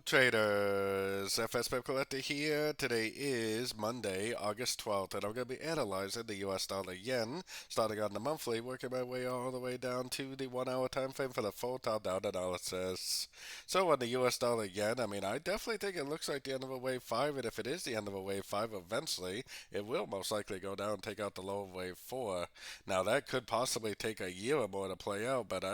Traders, FX Pip Collector here. Today is Monday, August 12th, and I'm going to be analyzing the US dollar yen, starting on the monthly, working my way all the way down to the 1 hour time frame for the full top-down analysis. So on the US dollar yen, I definitely think it looks like the end of a wave 5, and if it is the end of a wave 5, eventually, it will most likely go down and take out the low of wave 4. Now, that could possibly take a year or more to play out, but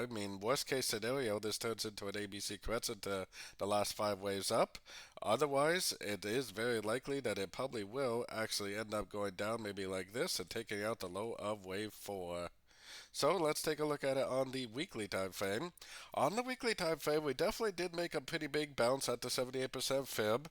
worst case scenario, this turns into an ABC crescent to the last 5 waves up. Otherwise, it is very likely that it probably will actually end up going down maybe like this and taking out the low of wave 4. So let's take a look at it on the weekly time frame. On the weekly time frame, we definitely did make a pretty big bounce at the 78% fib.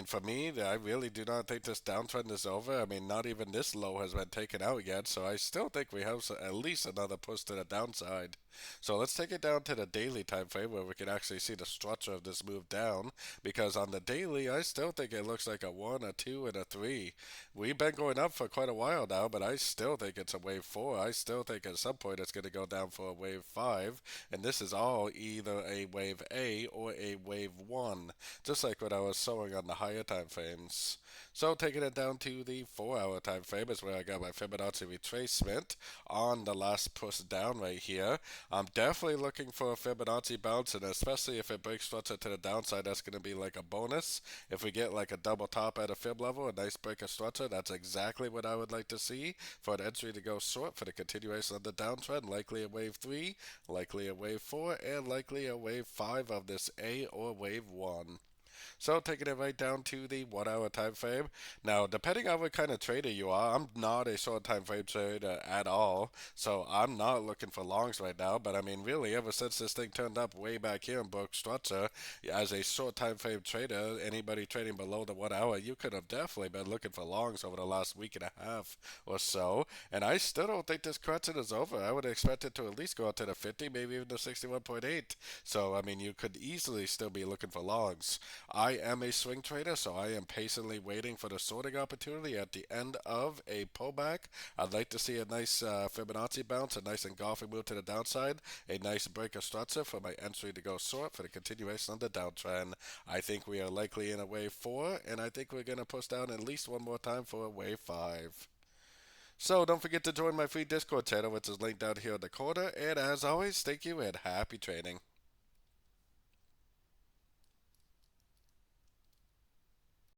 For me, I really do not think this downtrend is over. Not even this low has been taken out yet, so I still think we have at least another push to the downside. So let's take it down to the daily time frame where we can actually see the structure of this move down, because on the daily, I still think it looks like a 1, a 2, and a 3. We've been going up for quite a while now, but I still think it's a wave 4. I still think at some point it's going to go down for a wave 5, and this is all either a wave A or a wave 1, just like what I was showing on the higher time frames. So taking it down to the 4 hour time frame is where I got my Fibonacci retracement on the last push down right here. I'm definitely looking for a Fibonacci bounce, and especially if it breaks structure to the downside, that's going to be like a bonus. If we get like a double top at a fib level, a nice break of structure, that's exactly what I would like to see for an entry to go short for the continuation of the downtrend, likely a wave 3, likely a wave 4, and likely a wave 5 of this A or wave 1. So taking it right down to the 1 hour time frame. Now, depending on what kind of trader you are, I'm not a short time frame trader at all, so I'm not looking for longs right now. But really, ever since this thing turned up way back here in broke structure, as a short time frame trader, anybody trading below the 1 hour, you could have definitely been looking for longs over the last week and a half or so. And I still don't think this correction is over. I would expect it to at least go up to the 50, maybe even the 61.8. So you could easily still be looking for longs. I am a swing trader, so I am patiently waiting for the sorting opportunity at the end of a pullback. I'd like to see a nice Fibonacci bounce, a nice engulfing move to the downside, a nice break of structure for my entry to go short for the continuation of the downtrend. I think we are likely in a wave 4, and I think we're going to push down at least one more time for a wave 5. So don't forget to join my free Discord channel, which is linked down here in the corner. And as always, thank you and happy trading.